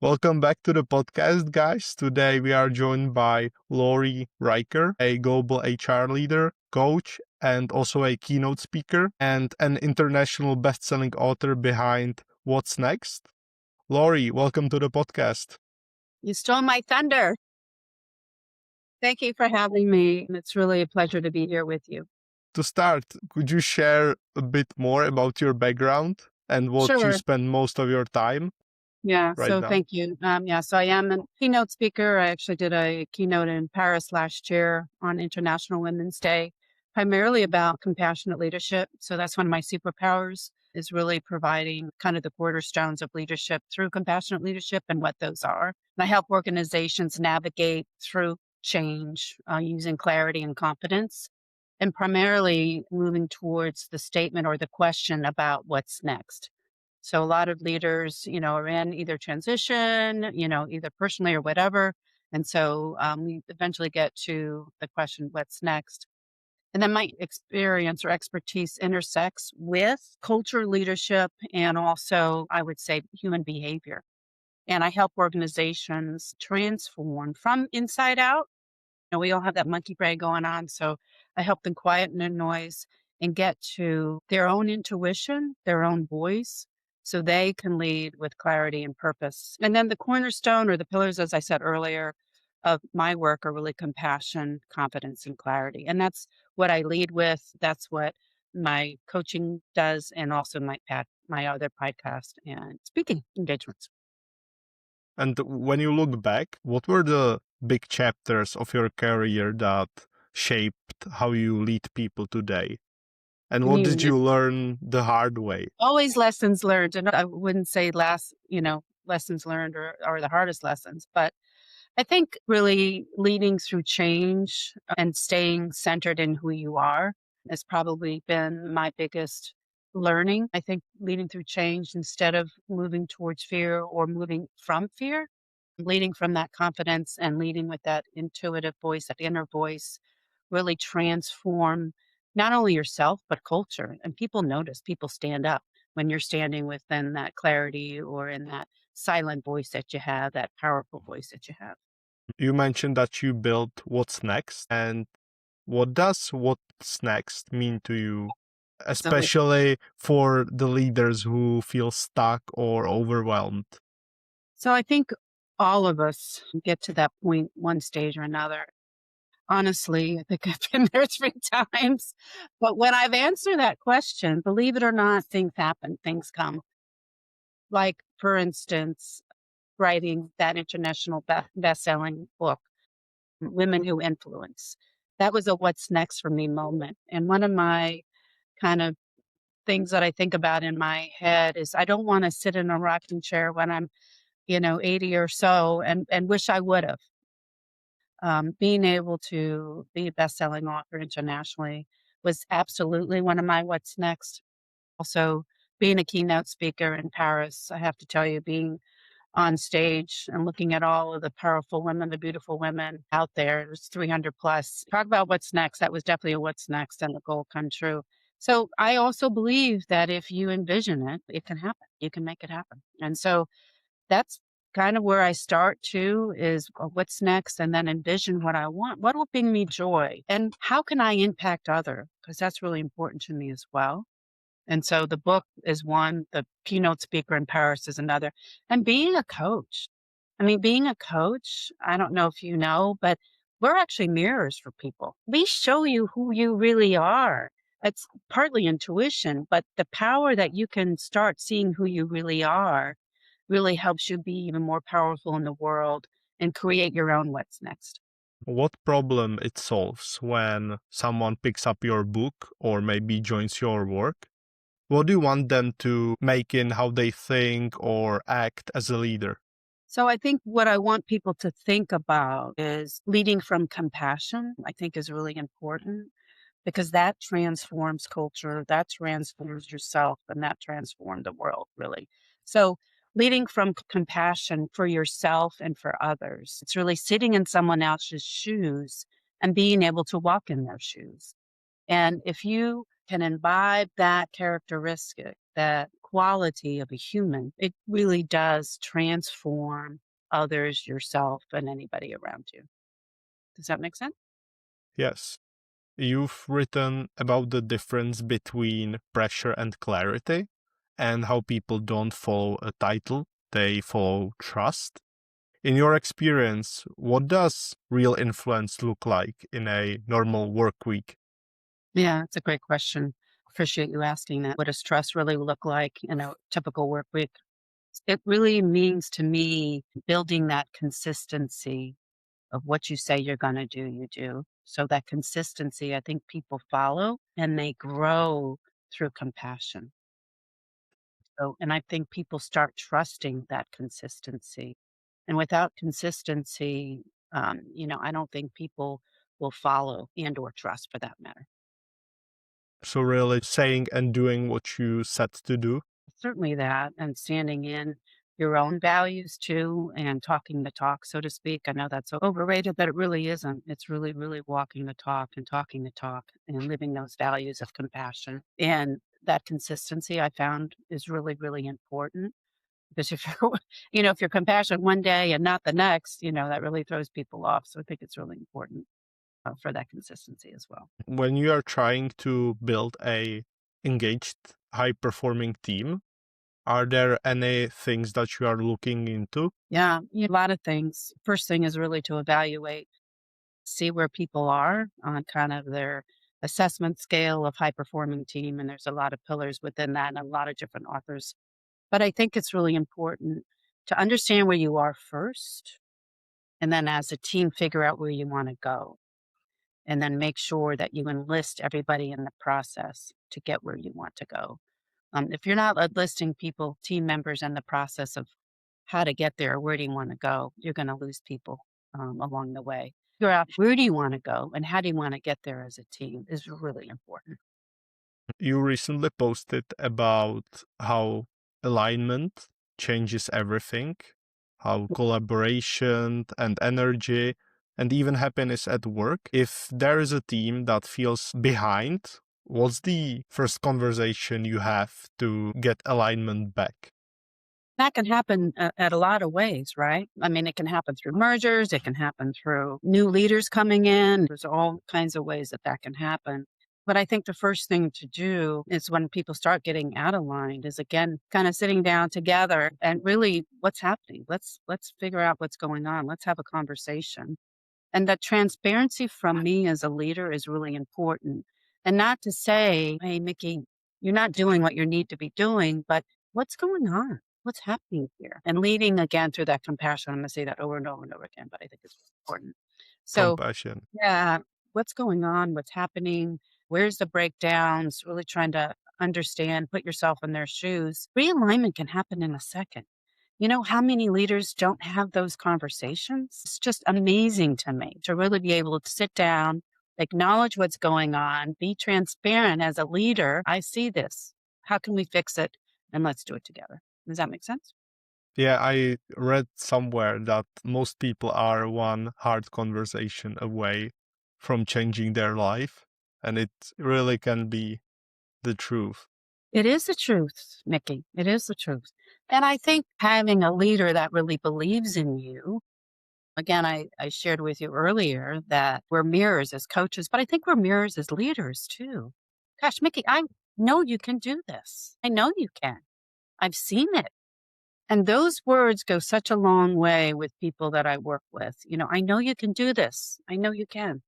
Welcome back to the podcast, guys. Today we are joined by Laurie Riker, a global HR leader, coach, and also a keynote speaker, and an international best-selling author behind What's Next. Laurie, welcome to the podcast. You stole my thunder. Thank you for having me. It's really a pleasure to be here with you. To start, could you share a bit more about your background and what you Sure. spend most of your time Yeah. right So now? thank you. So I am a keynote speaker. I actually did a keynote in Paris last year on International Women's Day, primarily about compassionate leadership. So that's one of my superpowers, is really providing kind of the cornerstones of leadership through compassionate leadership and what those are. And I help organizations navigate through change using clarity and confidence, and primarily moving towards the statement or the question about what's next. So a lot of leaders, are in either transition, either personally or whatever. And so we eventually get to the question, what's next? And then my experience or expertise intersects with culture, leadership, and also, I would say, human behavior. And I help organizations transform from inside out. We all have that monkey brain going on. So I help them quieten their noise and get to their own intuition, their own voice, so they can lead with clarity and purpose. And then the cornerstone or the pillars, as I said earlier, of my work are really compassion, confidence, and clarity. And that's what I lead with. That's what my coaching does, and also my other podcast and speaking engagements. And when you look back, what were the big chapters of your career that shaped how you lead people today? And I what did mean, you learn the hard way? always lessons learned. And I wouldn't say lessons learned are the hardest lessons, but I think really leading through change and staying centered in who you are has probably been my biggest learning. I think leading through change instead of moving towards fear or moving from fear, leading from that confidence and leading with that intuitive voice, that inner voice, really transform not only yourself, but culture. And people notice, people stand up when you're standing within that clarity or in that silent voice that you have, that powerful voice that you have. You mentioned that you built What's Next. And what does What's Next mean to you, So, especially for the leaders who feel stuck or overwhelmed? so I think all of us get to that point one stage or another. Honestly, I think I've been there 3 times. But when I've answered that question, believe it or not, things happen, things come. Like, for instance, writing that international best-selling book, Women Who Influence. That was a what's next for me moment. And one of my kind of things that I think about in my head is I don't want to sit in a rocking chair when I'm, 80 or so and wish I would have. Being able to be a best-selling author internationally was absolutely one of my what's next. Also, being a keynote speaker in Paris, I have to tell you, being on stage and looking at all of the powerful women, the beautiful women out there, there's 300 plus. Talk about what's next. That was definitely a what's next and a goal come true. So I also believe that if you envision it, it can happen. You can make it happen. And so that's kind of where I start too is what's next and then envision what I want. What will bring me joy and how can I impact other? Because that's really important to me as well. And so the book is one, the keynote speaker in Paris is another. And being a coach, being a coach, I don't know if you know, but we're actually mirrors for people. We show you who you really are. It's partly intuition, but the power that you can start seeing who you really are really helps you be even more powerful in the world and create your own what's next. What problem it solves when someone picks up your book or maybe joins your work? What do you want them to make in how they think or act as a leader? So I think what I want people to think about is leading from compassion, I think is really important because that transforms culture, that transforms yourself, and that transforms the world, really. So leading from compassion for yourself and for others, it's really sitting in someone else's shoes and being able to walk in their shoes. And if you can imbibe that characteristic, that quality of a human, it really does transform others, yourself, and anybody around you. Does that make sense? Yes. You've written about the difference between pressure and clarity and how people don't follow a title, they follow trust. In your experience, what does real influence look like in a normal work week? Yeah, it's a great question. Appreciate you asking that. What does trust really look like in a typical work week? It really means to me building that consistency of what you say you're going to do, you do. So that consistency, I think people follow and they grow through compassion. So, and I think people start trusting that consistency. And without consistency, I don't think people will follow and or trust for that matter. So, really saying and doing what you set to do. Certainly that, and standing in your own values too, and talking the talk, so to speak. I know that's overrated, but it really isn't. It's really, really walking the talk and talking the talk and living those values of compassion. And that consistency I found is really, really important because if you're, if you're compassionate one day and not the next, that really throws people off. So I think it's really important for that consistency as well. When you are trying to build a engaged, high performing team, are there any things that you are looking into? Yeah, a lot of things. First thing is really to evaluate, see where people are on kind of their assessment scale of high performing team. And there's a lot of pillars within that and a lot of different authors. But I think it's really important to understand where you are first. And then as a team, figure out where you want to go. And then make sure that you enlist everybody in the process to get where you want to go. If you're not enlisting people, team members in the process of how to get there, where do you want to go, you're going to lose people along the way. Figure out where do you want to go and how do you want to get there as a team is really important. You recently posted about how alignment changes everything, how collaboration and energy and even happiness at work. If there is a team that feels behind, what's the first conversation you have to get alignment back? That can happen at a lot of ways, right? I mean, it can happen through mergers, it can happen through new leaders coming in. There's all kinds of ways that that can happen. But I think the first thing to do is when people start getting out of line is again kind of sitting down together and really what's happening. Let's figure out what's going on. Let's have a conversation. And that transparency from me as a leader is really important. And not to say, hey, Mickey, you're not doing what you need to be doing, but what's going on? What's happening here? And leading again through that compassion. I'm going to say that over and over and over again, but I think it's important. So, Compassion. yeah, what's going on? What's happening? Where's the breakdowns? Really trying to understand, put yourself in their shoes. Realignment can happen in a second. You know how many leaders don't have those conversations? It's just amazing to me to really be able to sit down, acknowledge what's going on, be transparent as a leader. I see this. How can we fix it? And let's do it together. Does that make sense? Yeah, I read somewhere that most people are one hard conversation away from changing their life, and it really can be the truth. It is the truth, Mickey. It is the truth. And I think having a leader that really believes in you, again, I shared with you earlier that we're mirrors as coaches, but I think we're mirrors as leaders too. Gosh, Mickey, I know you can do this. I know you can. I've seen it. And those words go such a long way with people that I work with. I know you can do this. I know you can.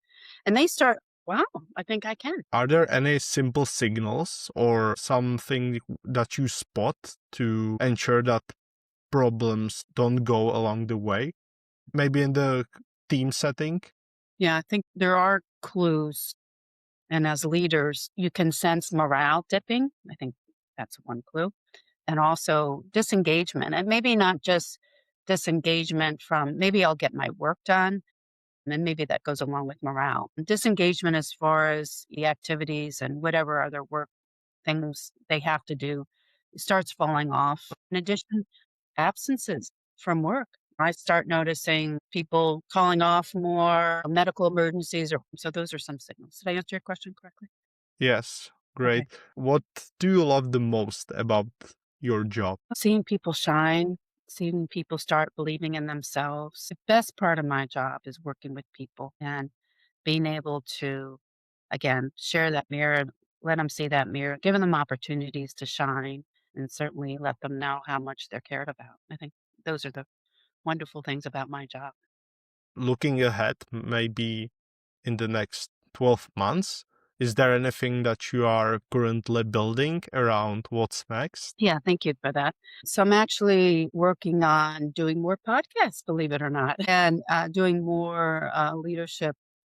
And they start, wow, I think I can. Are there any simple signals or something that you spot to ensure that problems don't go along the way? Maybe in the team setting? Yeah, I think there are clues. And as leaders, you can sense morale dipping. I think that's one clue. And also disengagement. And maybe not just disengagement from maybe I'll get my work done. And then maybe that goes along with morale. Disengagement as far as the activities and whatever other work things they have to do starts falling off. In addition, absences from work. I start noticing people calling off more medical emergencies, or so those are some signals. Did I answer your question correctly? Yes, Okay. great. What do you love the most about your job? Seeing people shine, seeing people start believing in themselves. The best part of my job is working with people and being able to, again, share that mirror, let them see that mirror, giving them opportunities to shine, and certainly let them know how much they're cared about. I think those are the wonderful things about my job. Looking ahead, maybe in the next 12 months, is there anything that you are currently building around what's next? Yeah, thank you for that. So I'm actually working on doing more podcasts, believe it or not, and doing more leadership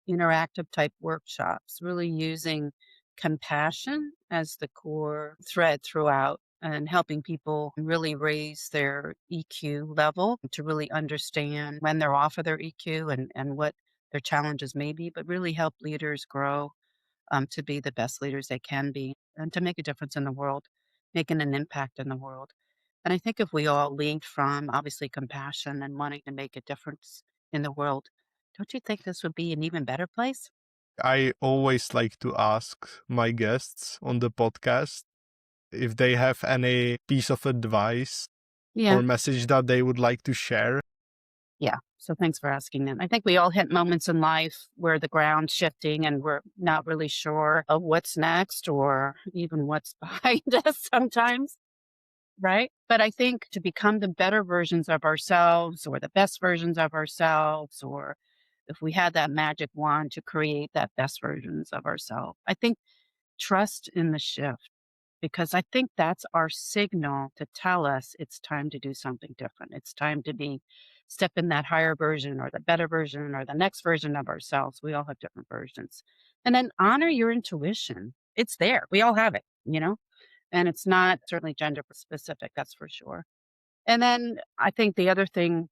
interactive type workshops, really using compassion as the core thread throughout and helping people really raise their EQ level to really understand when they're off of their EQ and what their challenges may be, but really help leaders grow to be the best leaders they can be and to make a difference in the world, making an impact in the world. And I think if we all lead from obviously compassion and wanting to make a difference in the world, don't you think this would be an even better place? I always like to ask my guests on the podcast if they have any piece of advice Yeah. or message that they would like to share. Yeah. So thanks for asking that. I think we all hit moments in life where the ground's shifting and we're not really sure of what's next or even what's behind us sometimes. Right? But I think to become the better versions of ourselves or the best versions of ourselves, or if we had that magic wand to create that best versions of ourselves, I think trust in the shift because I think that's our signal to tell us it's time to do something different. It's time to be step in that higher version or the better version or the next version of ourselves. We all have different versions. And then honor your intuition. It's there. We all have it. And it's not certainly gender specific, that's for sure. And then I think the other thing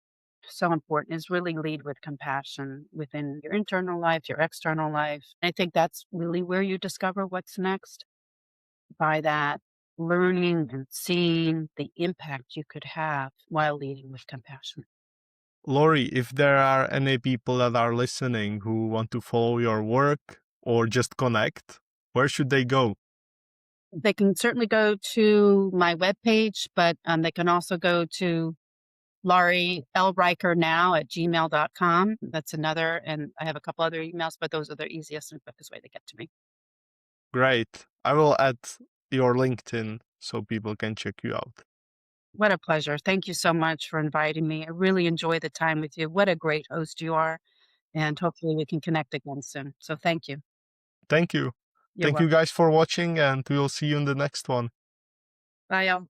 so important is really lead with compassion within your internal life, your external life. I think that's really where you discover what's next by that learning and seeing the impact you could have while leading with compassion. Laurie, if there are any people that are listening who want to follow your work or just connect, where should they go? They can certainly go to my webpage, but they can also go to Laurie L. Riker now at gmail.com. That's another, and I have a couple other emails, but those are the easiest and quickest way to get to me. Great. I will add your LinkedIn so people can check you out. What a pleasure. Thank you so much for inviting me. I really enjoy the time with you. What a great host you are. And hopefully we can connect again soon. So thank you. Thank you. You're Thank you welcome. guys for watching, and we'll see you in the next one. Bye, y'all.